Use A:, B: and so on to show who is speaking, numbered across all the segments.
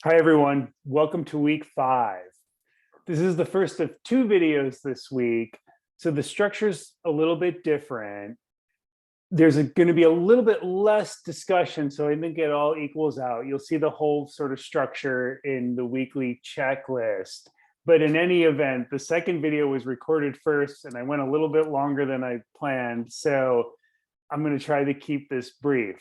A: Hi, everyone. Welcome to week 5. This is the first of 2 videos this week, so the structure's a little bit different. There's going to be a little bit less discussion, so I think it all equals out. You'll see the whole sort of structure in the weekly checklist. But in any event, the second video was recorded first, and I went a little bit longer than I planned, so I'm going to try to keep this brief.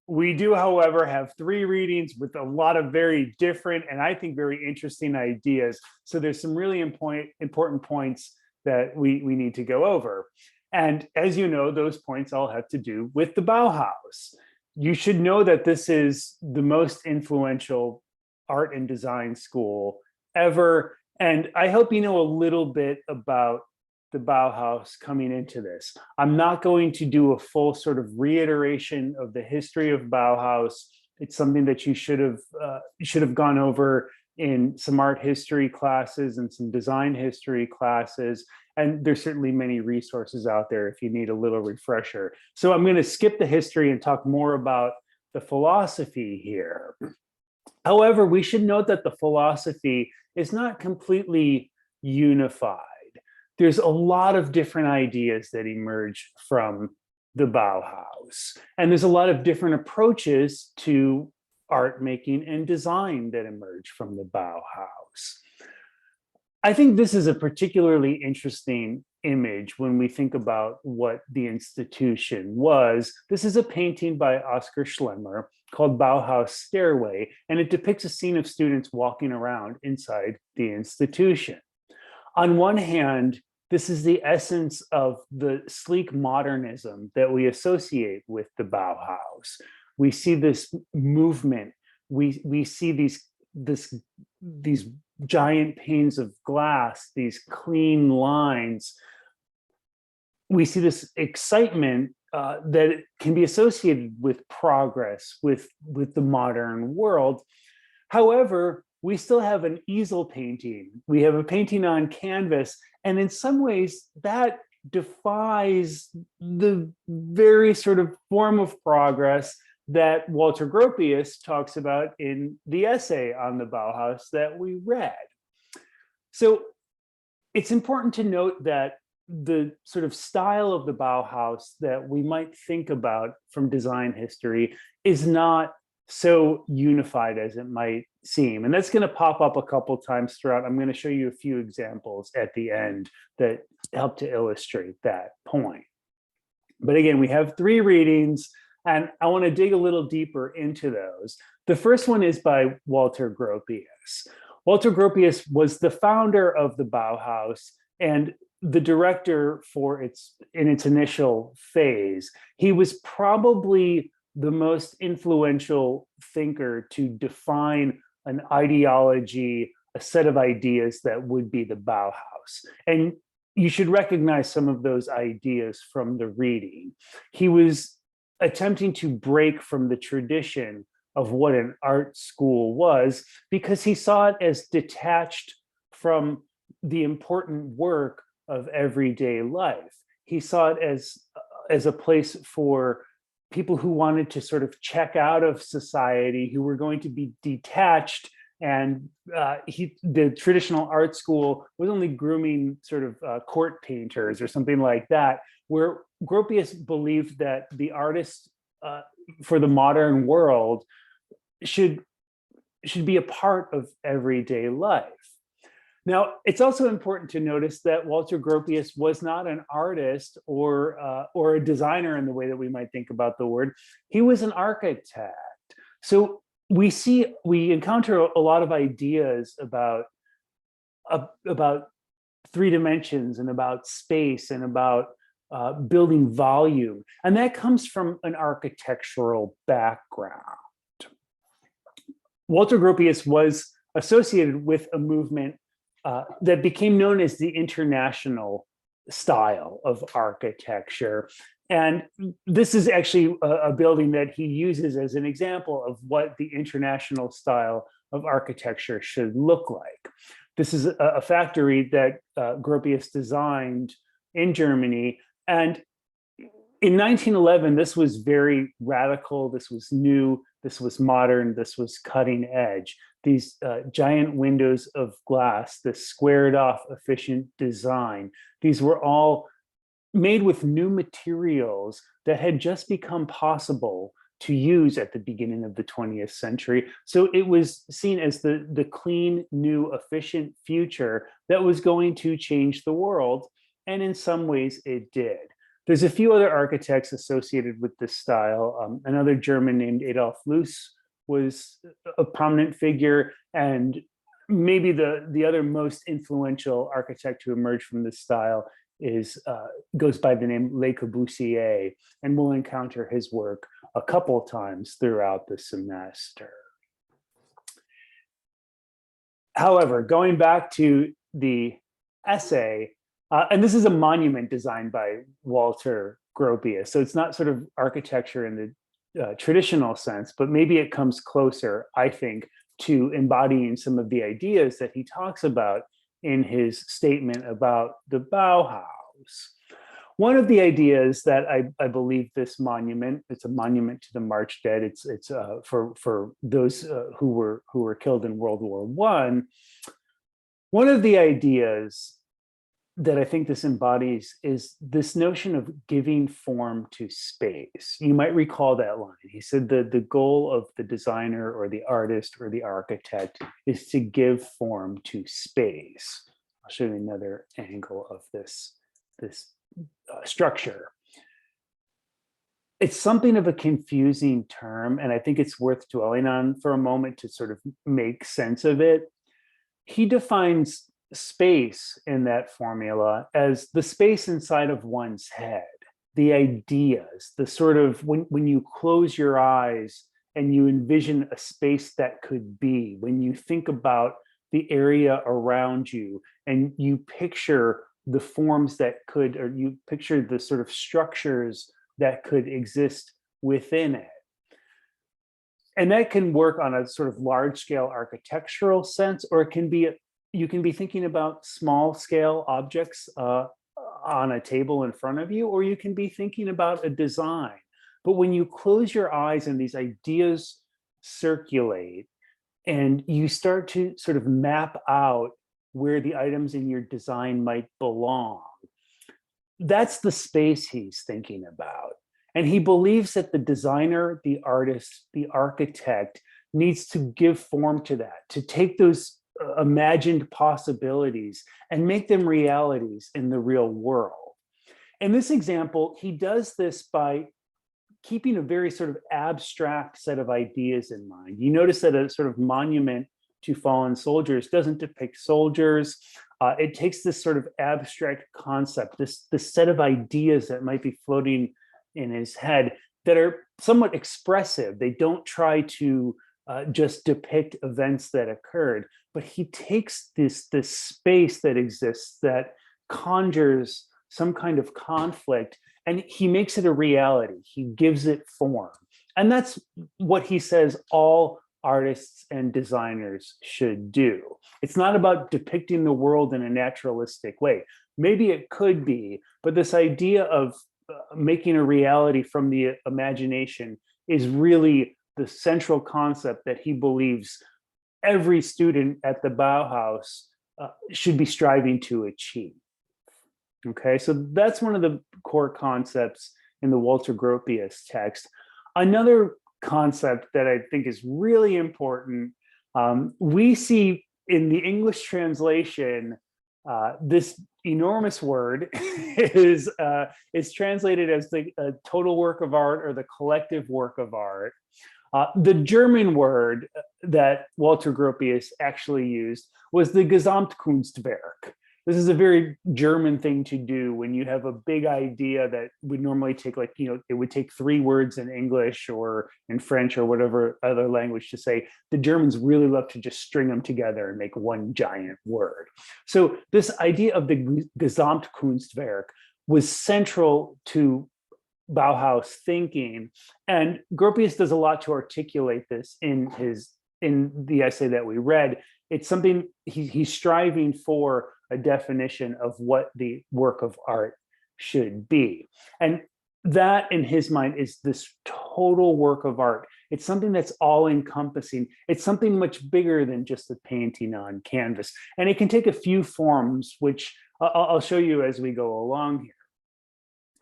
A: We do, however, have 3 readings with a lot of very different and I think very interesting ideas. So there's some really important points that we need to go over. And as you know, those points all have to do with the Bauhaus. You should know that this is the most influential art and design school ever. And I hope you know a little bit about the Bauhaus coming into this. I'm not going to do a full sort of reiteration of the history of Bauhaus. It's something that you should have gone over in some art history classes and some design history classes. And there's certainly many resources out there if you need a little refresher. So I'm going to skip the history and talk more about the philosophy here. However, we should note that the philosophy is not completely unified. There's a lot of different ideas that emerge from the Bauhaus. And there's a lot of different approaches to art making and design that emerge from the Bauhaus. I think this is a particularly interesting image when we think about what the institution was. This is a painting by Oskar Schlemmer called Bauhaus Stairway, and it depicts a scene of students walking around inside the institution. On one hand, this is the essence of the sleek modernism that we associate with the Bauhaus. We see this movement. We see these giant panes of glass, these clean lines. We see this excitement that can be associated with progress, with the modern world. However, we still have an easel painting. We have a painting on canvas. And in some ways, that defies the very sort of form of progress that Walter Gropius talks about in the essay on the Bauhaus that we read. So it's important to note that the sort of style of the Bauhaus that we might think about from design history is not so unified as it might seem. And that's going to pop up a couple times throughout. I'm going to show you a few examples at the end that help to illustrate that point. But again, we have 3 readings, and I want to dig a little deeper into those. The first one is by Walter Gropius. Walter Gropius was the founder of the Bauhaus and the director in its initial phase. He was probably the most influential thinker to define an ideology, a set of ideas that would be the Bauhaus. And you should recognize some of those ideas from the reading. He was attempting to break from the tradition of what an art school was because he saw it as detached from the important work of everyday life. He saw it as a place for people who wanted to sort of check out of society, who were going to be detached. And the traditional art school was only grooming sort of court painters or something like that, where Gropius believed that the artist for the modern world should be a part of everyday life. Now, it's also important to notice that Walter Gropius was not an artist or a designer in the way that we might think about the word. He was an architect. So we encounter a lot of ideas about 3 dimensions and about space and about building volume. And that comes from an architectural background. Walter Gropius was associated with a movement that became known as the international style of architecture. And this is actually a building that he uses as an example of what the international style of architecture should look like. This is a factory that Gropius designed in Germany. And in 1911, this was very radical. This was new. this was modern, this was cutting edge. These giant windows of glass, this squared off, efficient design, these were all made with new materials that had just become possible to use at the beginning of the 20th century. So it was seen as the clean, new, efficient future that was going to change the world. And in some ways it did. There's a few other architects associated with this style. Another German named Adolf Loos was a prominent figure, and maybe the other most influential architect to emerge from this style goes by the name Le Corbusier, and we'll encounter his work a couple times throughout the semester. However, going back to the essay, and this is a monument designed by Walter Gropius, so it's not sort of architecture in the traditional sense, but maybe it comes closer, I think, to embodying some of the ideas that he talks about in his statement about the Bauhaus. One of the ideas that I believe this monument, it's a monument to the March Dead. It's for those who were killed in World War I. One of the ideas that I think this embodies is this notion of giving form to space. You might recall that line. He said that the goal of the designer or the artist or the architect is to give form to space. I'll show you another angle of this structure. It's something of a confusing term, and I think it's worth dwelling on for a moment to sort of make sense of it. He defines space in that formula as the space inside of one's head, the ideas, the sort of when you close your eyes and you envision a space that could be, when you think about the area around you and you picture the forms that could, or you picture the sort of structures that could exist within it. And that can work on a sort of large scale architectural sense, or it can be you can be thinking about small scale objects on a table in front of you, or you can be thinking about a design. But when you close your eyes and these ideas circulate and you start to sort of map out where the items in your design might belong, that's the space he's thinking about. And he believes that the designer, the artist, the architect needs to give form to that, to take those imagined possibilities and make them realities in the real world. In this example, he does this by keeping a very sort of abstract set of ideas in mind. You notice that a sort of monument to fallen soldiers doesn't depict soldiers. It takes this sort of abstract concept, this set of ideas that might be floating in his head that are somewhat expressive. They don't try to just depict events that occurred, but he takes this space that exists that conjures some kind of conflict and he makes it a reality. He gives it form. And that's what he says all artists and designers should do. It's not about depicting the world in a naturalistic way. Maybe it could be, but this idea of making a reality from the imagination is really the central concept that he believes every student at the Bauhaus should be striving to achieve. Okay, so that's one of the core concepts in the Walter Gropius text. Another concept that I think is really important, we see in the English translation, this enormous word is translated as the total work of art or the collective work of art. The German word that Walter Gropius actually used was the Gesamtkunstwerk. This is a very German thing to do when you have a big idea that would normally take it would take 3 words in English or in French or whatever other language to say. The Germans really love to just string them together and make one giant word. So this idea of the Gesamtkunstwerk was central to Bauhaus thinking, and Gropius does a lot to articulate this in the essay that we read. It's something he's striving for a definition of what the work of art should be. And that in his mind is this total work of art. It's something that's all encompassing. It's something much bigger than just a painting on canvas. And it can take a few forms, which I'll show you as we go along here.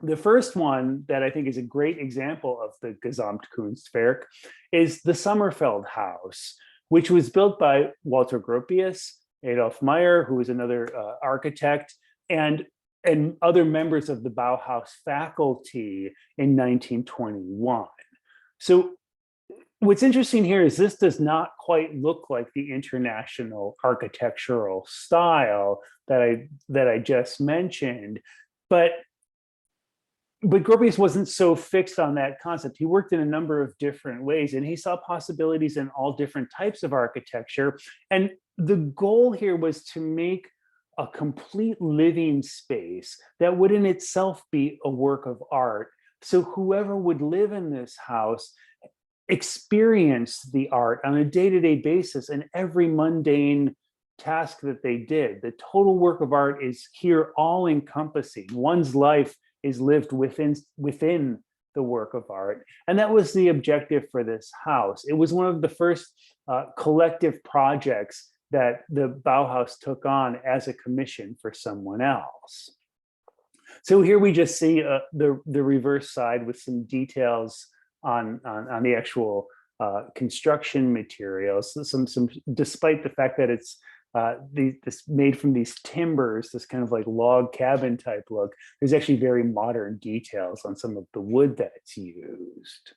A: The first one that I think is a great example of the Gesamtkunstwerk is the Sommerfeld House, which was built by Walter Gropius, Adolf Meyer, who was another architect, and other members of the Bauhaus faculty in 1921. So what's interesting here is this does not quite look like the international architectural style that I just mentioned, but Gropius wasn't so fixed on that concept. He worked in a number of different ways, and he saw possibilities in all different types of architecture. And the goal here was to make a complete living space that would in itself be a work of art. So whoever would live in this house experienced the art on a day-to-day basis, and every mundane task that they did. The total work of art is here all encompassing. One's life is lived within the work of art. And that was the objective for this house. It was one of the first collective projects that the Bauhaus took on as a commission for someone else. So here we just see the reverse side with some details on the actual construction materials. Some despite the fact that it's this made from these timbers, this kind of like log cabin type look, there's actually very modern details on some of the wood that's used.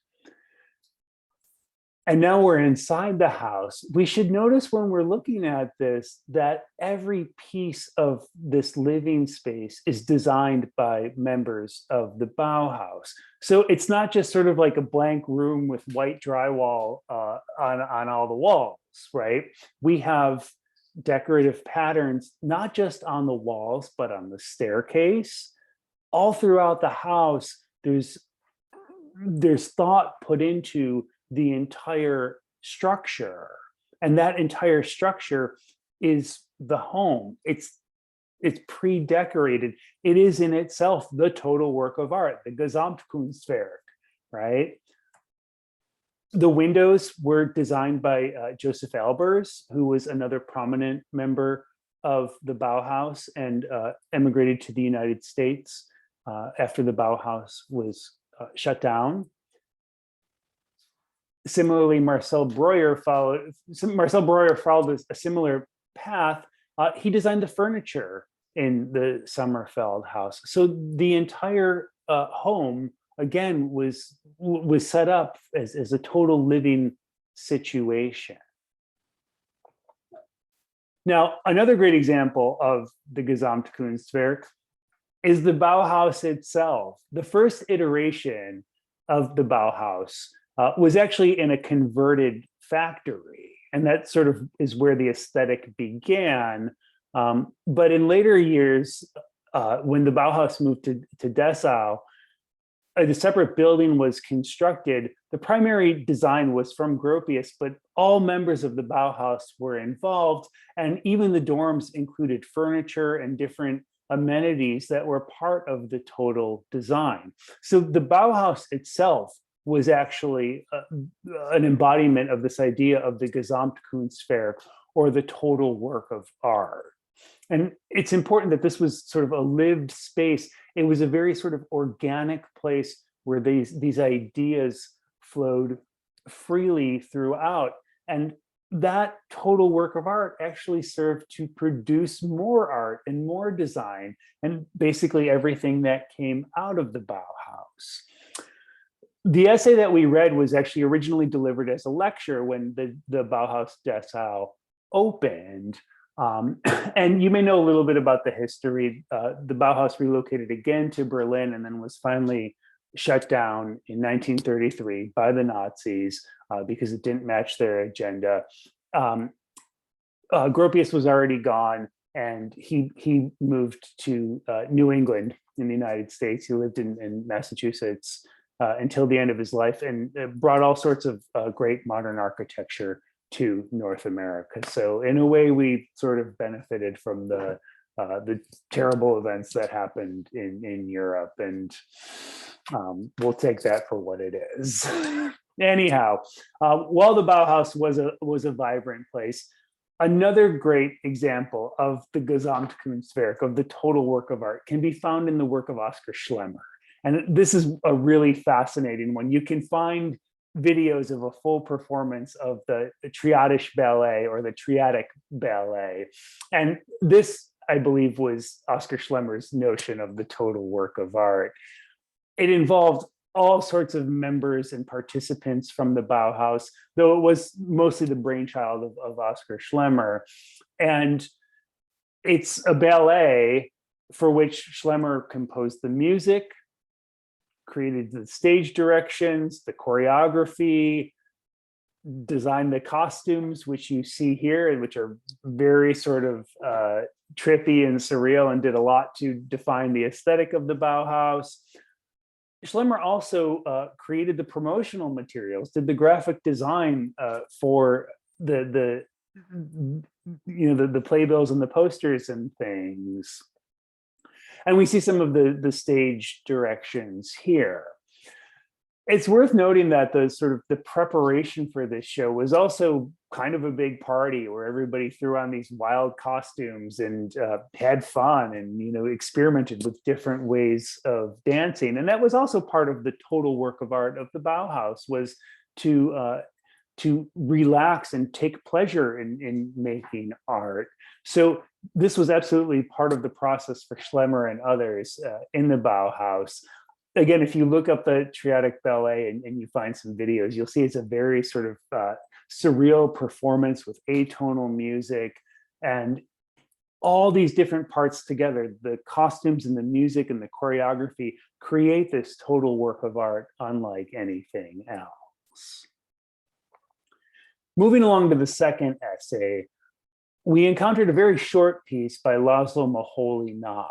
A: And now we're inside the house. We should notice when we're looking at this that every piece of this living space is designed by members of the Bauhaus. So it's not just sort of like a blank room with white drywall on all the walls, right? We have decorative patterns, not just on the walls, but on the staircase. All throughout the house, there's thought put into the entire structure. And that entire structure is the home. It's pre-decorated. It is in itself the total work of art, the Gesamtkunstwerk, right? The windows were designed by Joseph Albers, who was another prominent member of the Bauhaus and emigrated to the United States after the Bauhaus was shut down. Similarly, Marcel Breuer followed a similar path. He designed the furniture in the Sommerfeld House. So the entire home, again, was set up as a total living situation. Now, another great example of the Gesamtkunstwerk is the Bauhaus itself. The first iteration of the Bauhaus was actually in a converted factory. And that sort of is where the aesthetic began. But in later years, when the Bauhaus moved to Dessau, a separate building was constructed. The primary design was from Gropius, but all members of the Bauhaus were involved. And even the dorms included furniture and different amenities that were part of the total design. So the Bauhaus itself was actually an embodiment of this idea of the Gesamtkunstwerk, or the total work of art. And it's important that this was sort of a lived space. It was a very sort of organic place where these ideas flowed freely throughout. And that total work of art actually served to produce more art and more design, and basically everything that came out of the Bauhaus. The essay that we read was actually originally delivered as a lecture when the Bauhaus Dessau opened. And you may know a little bit about the history. The Bauhaus relocated again to Berlin and then was finally shut down in 1933 by the Nazis because it didn't match their agenda. Gropius was already gone, and he moved to New England in the United States. He lived in Massachusetts until the end of his life, and brought all sorts of great modern architecture to North America. So in a way, we sort of benefited from the terrible events that happened in Europe. And We'll take that for what it is. Anyhow, while the Bauhaus was a vibrant place, another great example of the Gesamtkunstwerk, of the total work of art, can be found in the work of Oskar Schlemmer. And this is a really fascinating one. You can find videos of a full performance of the Triadisch Ballet or the Triadic Ballet. And this, I believe, was Oskar Schlemmer's notion of the total work of art. It involved all sorts of members and participants from the Bauhaus, though it was mostly the brainchild of Oskar Schlemmer. And it's a ballet for which Schlemmer composed the music, created the stage directions, the choreography, designed the costumes, which you see here, and which are very sort of trippy and surreal, and did a lot to define the aesthetic of the Bauhaus. Schlemmer also created the promotional materials, did the graphic design for the playbills and the posters and things. And we see some of the stage directions here. It's worth noting that the preparation for this show was also kind of a big party where everybody threw on these wild costumes and had fun and experimented with different ways of dancing. And that was also part of the total work of art of the Bauhaus, was to relax and take pleasure in making art. So this was absolutely part of the process for Schlemmer and others in the Bauhaus. Again, if you look up the Triadic Ballet and you find some videos, you'll see it's a very sort of surreal performance with atonal music and all these different parts together. The costumes and the music and the choreography create this total work of art unlike anything else. Moving along to the second essay, we encountered a very short piece by Laszlo Moholy-Nagy.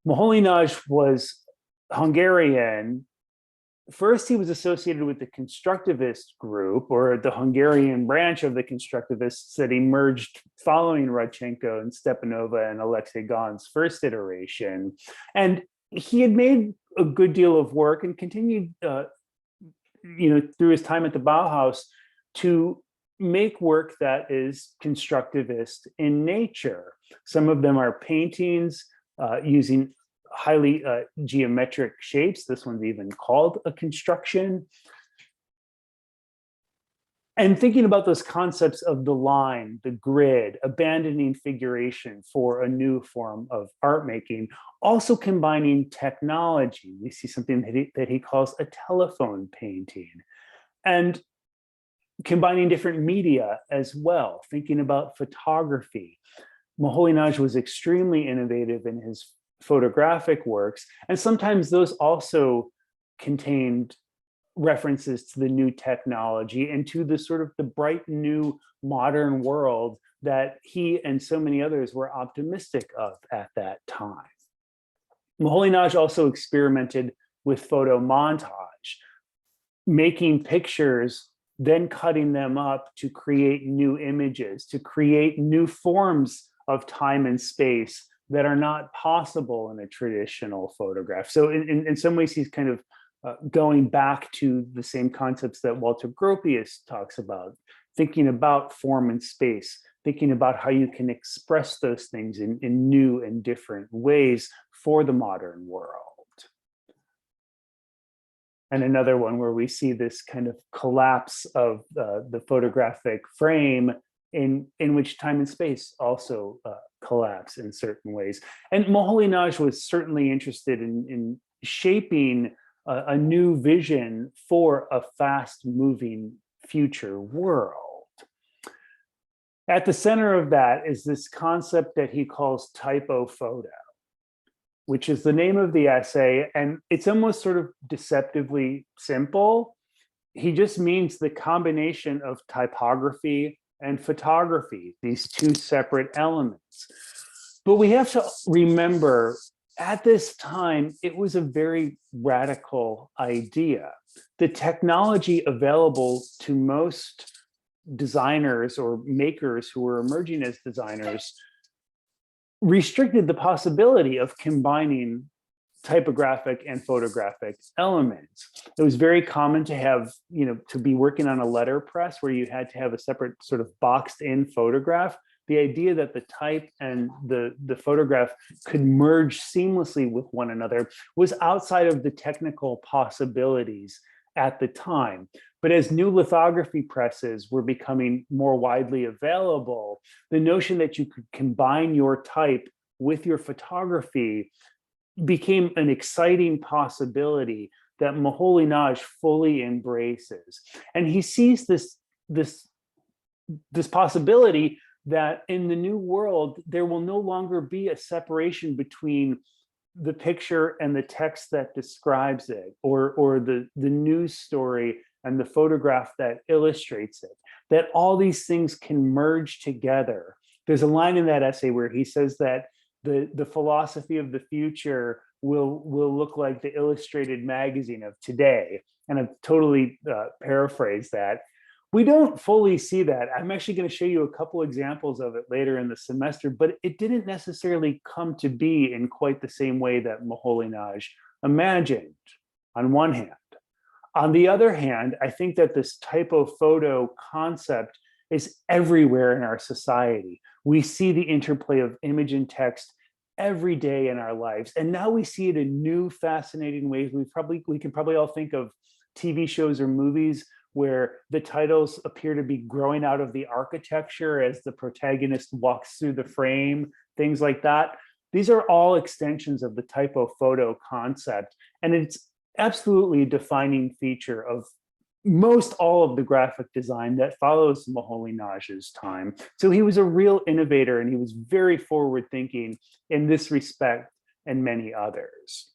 A: Moholy-Nagy was Hungarian. First, he was associated with the constructivist group, or the Hungarian branch of the constructivists that emerged following Rodchenko and Stepanova and Alexei Gon's first iteration. And he had made a good deal of work and continued, through his time at the Bauhaus, to make work that is constructivist in nature. Some of them are paintings using highly geometric shapes. This one's even called a construction. And thinking about those concepts of the line, the grid, abandoning figuration for a new form of art making, also combining technology. We see something that he calls a telephone painting, and combining different media as well, thinking about photography. Moholy-Nagy was extremely innovative in his photographic works, and sometimes those also contained references to the new technology and to the sort of the bright new modern world that he and so many others were optimistic of at that time. Moholy-Nagy also experimented with photo montage, making pictures, then cutting them up to create new images, to create new forms of time and space that are not possible in a traditional photograph. So in some ways, he's kind of going back to the same concepts that Walter Gropius talks about, thinking about form and space, thinking about how you can express those things in new and different ways for the modern world. And another one where we see this kind of collapse of the photographic frame in which time and space also collapse in certain ways. And Moholy-Nagy was certainly interested in shaping a new vision for a fast-moving future world. At the center of that is this concept that he calls typophoto, which is the name of the essay, and it's almost sort of deceptively simple. He just means the combination of typography and photography, these two separate elements. But we have to remember, at this time, it was a very radical idea. The technology available to most designers or makers who were emerging as designers restricted the possibility of combining typographic and photographic elements. It was very common to have, to be working on a letterpress where you had to have a separate sort of boxed in photograph. The idea that the type and the photograph could merge seamlessly with one another was outside of the technical possibilities at the time. But as new lithography presses were becoming more widely available, the notion that you could combine your type with your photography became an exciting possibility that Moholy-Nagy fully embraces. And he sees this possibility that in the new world, there will no longer be a separation between the picture and the text that describes it, or the news story and the photograph that illustrates it, that all these things can merge together. There's a line in that essay where he says that the philosophy of the future will look like the illustrated magazine of today. And I've totally paraphrased that. We don't fully see that. I'm actually going to show you a couple examples of it later in the semester, but it didn't necessarily come to be in quite the same way that Moholy-Nagy imagined, on one hand. On the other hand, I think that this typophoto concept is everywhere in our society. We see the interplay of image and text every day in our lives. And now we see it in new, fascinating ways. We can probably all think of TV shows or movies where the titles appear to be growing out of the architecture as the protagonist walks through the frame, things like that. These are all extensions of the typophoto concept. And it's absolutely a defining feature of most all of the graphic design that follows Moholy-Nagy's time. So he was a real innovator, and he was very forward thinking in this respect and many others.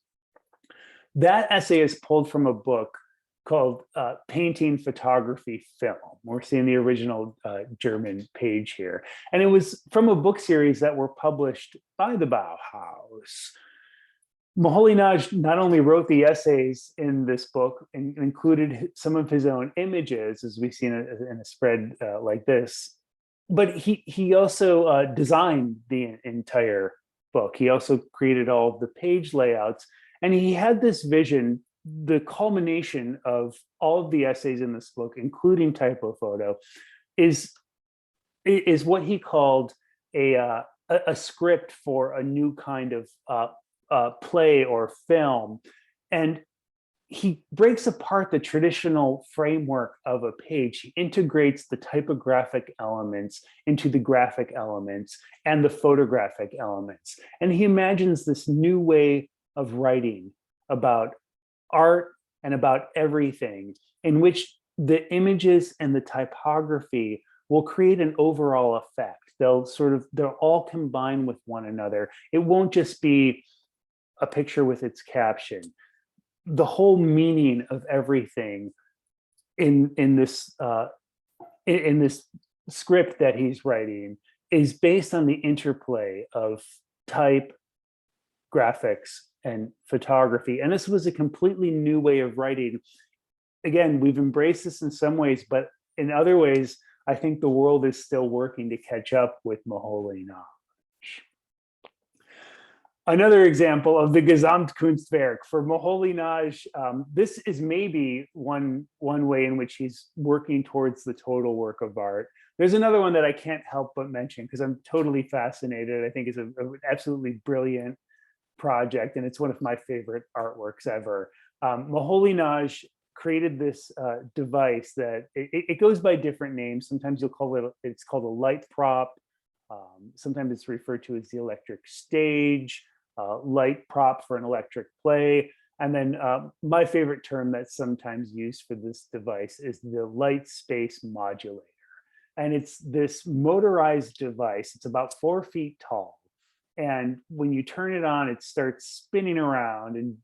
A: That essay is pulled from a book called Painting, Photography, Film. We're seeing the original German page here. And it was from a book series that were published by the Bauhaus. Moholy-Nagy not only wrote the essays in this book and included some of his own images, as we see in a spread like this, but he also designed the entire book. He also created all of the page layouts, and he had this vision. The culmination of all of the essays in this book, including typophoto, is what he called a script for a new kind of play or film. And he breaks apart the traditional framework of a page. He integrates the typographic elements into the graphic elements and the photographic elements. And he imagines this new way of writing about art and about everything, in which the images and the typography will create an overall effect. They'll all combine with one another. It won't just be a picture with its caption. The whole meaning of everything in this script that he's writing is based on the interplay of type, graphics, and photography. And this was a completely new way of writing. Again, we've embraced this in some ways, but in other ways, I think the world is still working to catch up with Moholy-Nagy. Another example of the Gesamtkunstwerk for Moholy-Nagy, this is maybe one way in which he's working towards the total work of art. There's another one that I can't help but mention because I'm totally fascinated. I think it's an absolutely brilliant project, and it's one of my favorite artworks ever. Moholy-Nagy created this device that it goes by different names. Sometimes you'll call it's called a light prop. Sometimes it's referred to as the electric stage, light prop for an electric play. And then my favorite term that's sometimes used for this device is the light space modulator. And it's this motorized device. It's about 4 feet tall. And when you turn it on, it starts spinning around and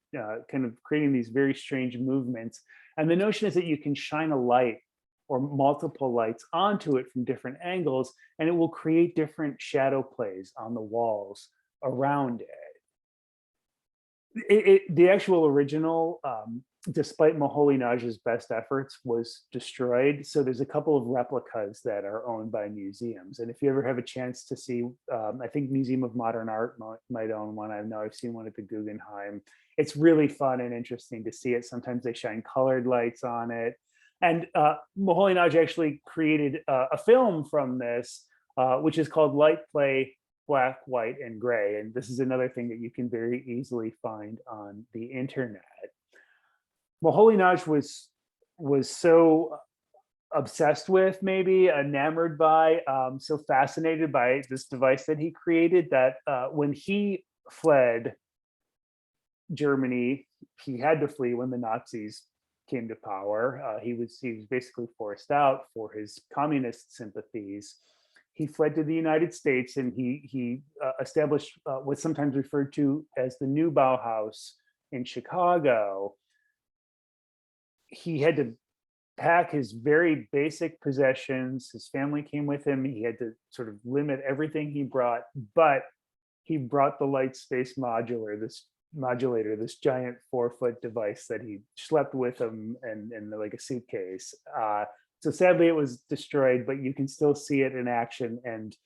A: kind of creating these very strange movements. And the notion is that you can shine a light or multiple lights onto it from different angles, and it will create different shadow plays on the walls around it. The actual original despite Moholy-Nagy's best efforts, was destroyed. So there's a couple of replicas that are owned by museums. And if you ever have a chance to see, I think Museum of Modern Art might own one. I know I've seen one at the Guggenheim. It's really fun and interesting to see it. Sometimes they shine colored lights on it. And Moholy-Nagy actually created a film from this, which is called Light Play, Black, White, and Gray. And this is another thing that you can very easily find on the internet. Moholy-Nagy was so obsessed with, maybe enamored by, so fascinated by this device that he created that when he fled Germany, he had to flee when the Nazis came to power. He was basically forced out for his communist sympathies. He fled to the United States and he established what's sometimes referred to as the New Bauhaus in Chicago. He had to pack his very basic possessions. His family came with him. He had to sort of limit everything he brought, but he brought the Light Space modulator, this giant 4-foot device that he schlepped with him and like a suitcase. So sadly it was destroyed, but you can still see it in action. And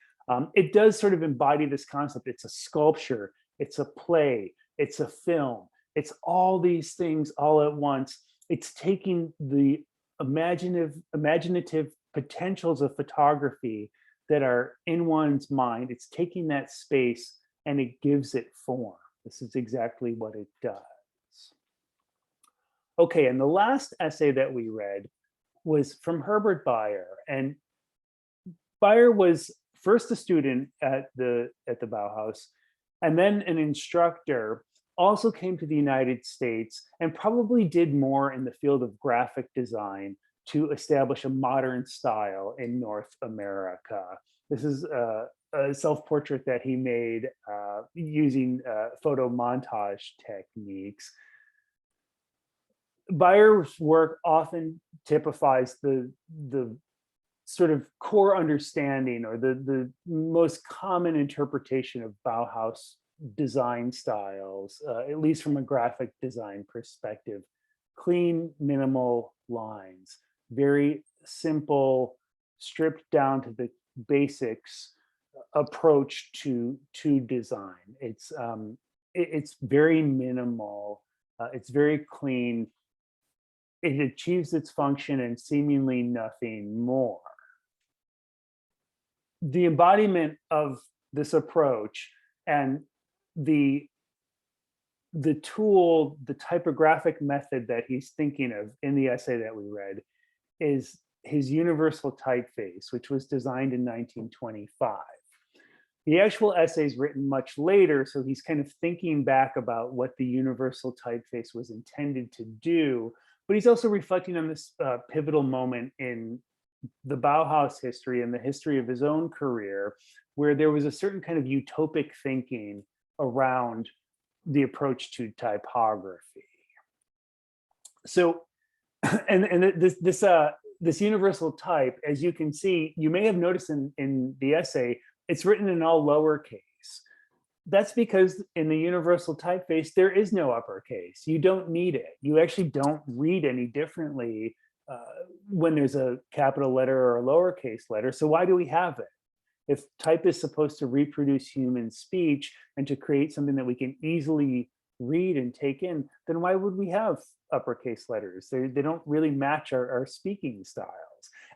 A: it does sort of embody this concept. It's a sculpture, it's a play, it's a film, it's all these things all at once. It's taking the imaginative potentials of photography that are in one's mind. It's taking that space and it gives it form. This is exactly what it does. Okay, and the last essay that we read was from Herbert Bayer. And Bayer was first a student at the Bauhaus and then an instructor, also came to the United States and probably did more in the field of graphic design to establish a modern style in North America. This is a self-portrait that he made using photo montage techniques. Bayer's work often typifies the sort of core understanding or the most common interpretation of Bauhaus design styles, at least from a graphic design perspective. Clean, minimal lines, very simple, stripped down to the basics approach to design. It's very minimal, it's very clean. It achieves its function and seemingly nothing more. The embodiment of this approach and the tool, the typographic method that he's thinking of in the essay that we read is his universal typeface, which was designed in 1925. The actual essay is written much later, so he's kind of thinking back about what the universal typeface was intended to do, but he's also reflecting on this pivotal moment in the Bauhaus history and the history of his own career, where there was a certain kind of utopic thinking around the approach to typography. So, and this universal type, as you can see, you may have noticed in the essay, it's written in all lowercase. That's because in the universal typeface, there is no uppercase. You don't need it. You actually don't read any differently when there's a capital letter or a lowercase letter. So why do we have it? If type is supposed to reproduce human speech and to create something that we can easily read and take in, then why would we have uppercase letters? They don't really match our speaking styles.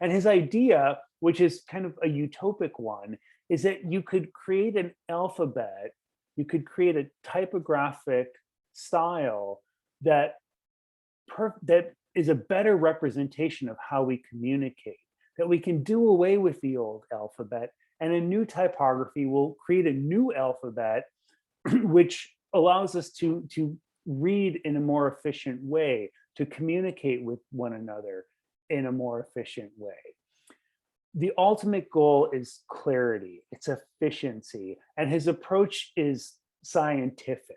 A: And his idea, which is kind of a utopic one, is that you could create an alphabet, you could create a typographic style that is a better representation of how we communicate, that we can do away with the old alphabet and a new typography will create a new alphabet which allows us to read in a more efficient way, to communicate with one another in a more efficient way. The ultimate goal is clarity, it's efficiency, and his approach is scientific.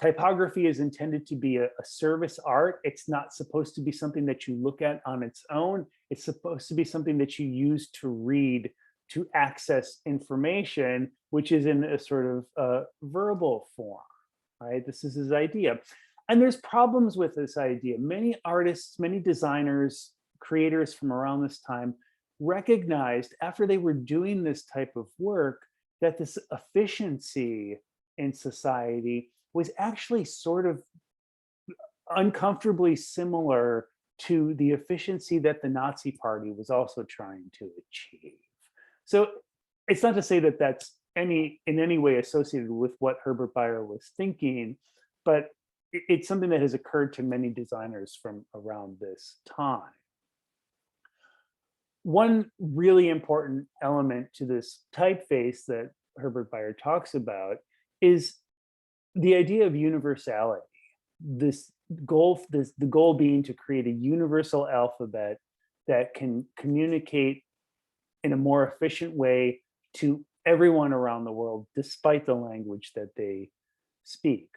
A: Typography is intended to be a service art. It's not supposed to be something that you look at on its own. It's supposed to be something that you use to read, to access information, which is in a sort of verbal form, right? This is his idea. And there's problems with this idea. Many artists, many designers, creators from around this time recognized after they were doing this type of work that this efficiency in society was actually sort of uncomfortably similar to the efficiency that the Nazi Party was also trying to achieve. So it's not to say that that's in any way associated with what Herbert Bayer was thinking, but it's something that has occurred to many designers from around this time. One really important element to this typeface that Herbert Bayer talks about is the idea of universality. The goal being to create a universal alphabet that can communicate in a more efficient way to everyone around the world, despite the language that they speak.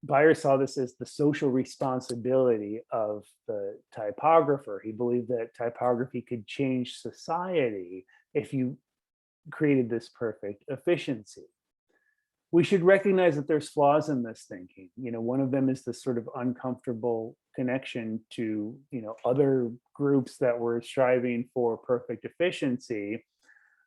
A: Bayer saw this as the social responsibility of the typographer. He believed that typography could change society if you created this perfect efficiency. We should recognize that there's flaws in this thinking. One of them is this sort of uncomfortable connection to, other groups that were striving for perfect efficiency.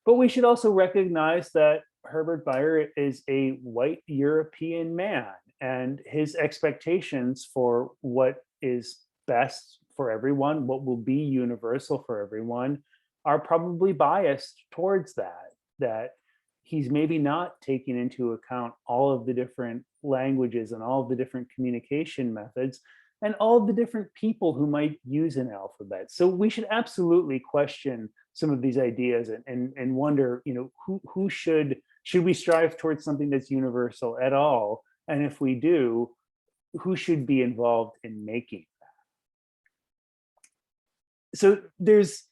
A: But we should also recognize that Herbert Bayer is a white European man, and his expectations for what is best for everyone, what will be universal for everyone, are probably biased towards that he's maybe not taking into account all of the different languages and all of the different communication methods and all of the different people who might use an alphabet. So we should absolutely question some of these ideas and wonder, who should we strive towards something that's universal at all? And if we do, who should be involved in making that? So there's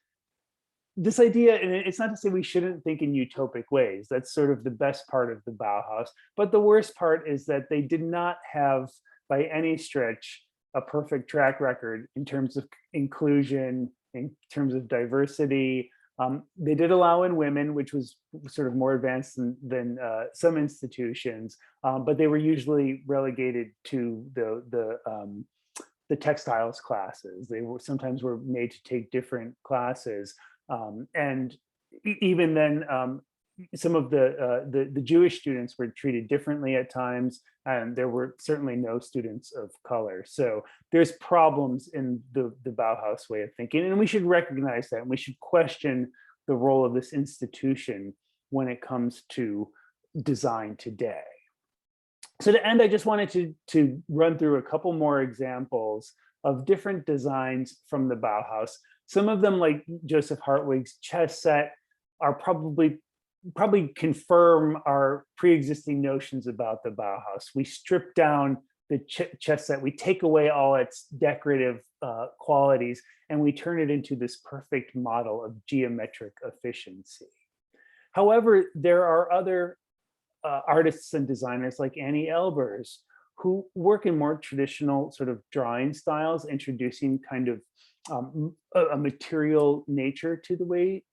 A: this idea, and it's not to say we shouldn't think in utopic ways. That's sort of the best part of the Bauhaus. But the worst part is that they did not have, by any stretch, a perfect track record in terms of inclusion, in terms of diversity. They did allow in women, which was sort of more advanced than some institutions, but they were usually relegated to the textiles classes. They were sometimes made to take different classes. And even then, some of the Jewish students were treated differently at times, and there were certainly no students of color. So there's problems in the Bauhaus way of thinking, and we should recognize that, and we should question the role of this institution when it comes to design today. So to end, I just wanted to run through a couple more examples of different designs from the Bauhaus. Some of them, like Joseph Hartwig's chess set, are probably confirm our pre-existing notions about the Bauhaus. We strip down the chess set, we take away all its decorative qualities, and we turn it into this perfect model of geometric efficiency. However, there are other artists and designers like Annie Elbers who work in more traditional sort of drawing styles, introducing kind of a material nature to the way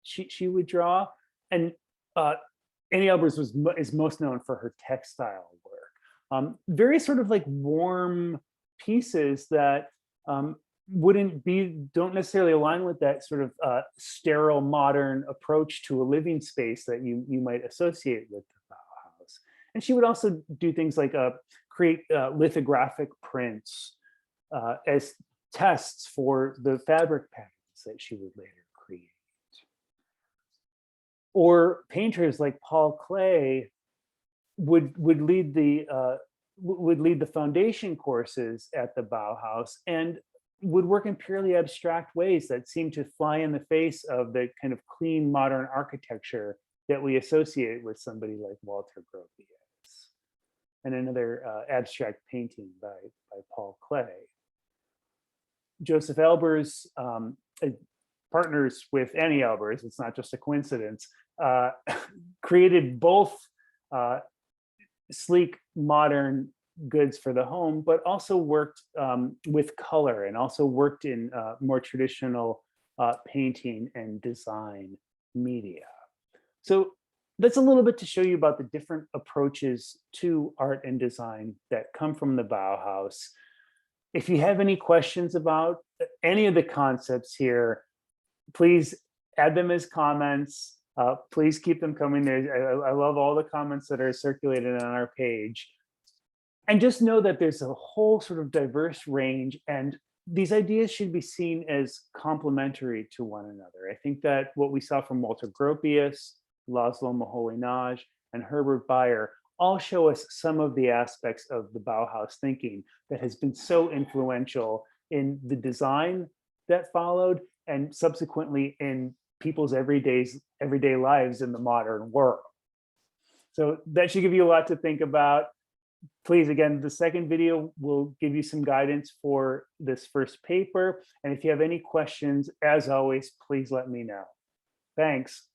A: she would draw. And Annie Elbers is most known for her textile work. Very sort of like warm pieces that don't necessarily align with that sort of sterile modern approach to a living space that you might associate with the Bauhaus. And she would also do things like create lithographic prints as tests for the fabric patterns that she would later create. Or painters like Paul Klee would lead the foundation courses at the Bauhaus and would work in purely abstract ways that seem to fly in the face of the kind of clean modern architecture that we associate with somebody like Walter Gropius. And another abstract painting by Paul Klee. Joseph Elbers partners with Annie Elbers, it's not just a coincidence, created both sleek modern goods for the home, but also worked with color and also worked in more traditional painting and design media. So that's a little bit to show you about the different approaches to art and design that come from the Bauhaus. If you have any questions about any of the concepts here, please add them as comments. Please keep them coming. I love all the comments that are circulated on our page. And just know that there's a whole sort of diverse range, and these ideas should be seen as complementary to one another. I think that what we saw from Walter Gropius, Laszlo Moholy-Nagy, and Herbert Bayer all show us some of the aspects of the Bauhaus thinking that has been so influential in the design that followed, and subsequently in people's everyday lives in the modern world. So that should give you a lot to think about. Please, again, the second video will give you some guidance for this first paper. And if you have any questions, as always, please let me know. Thanks.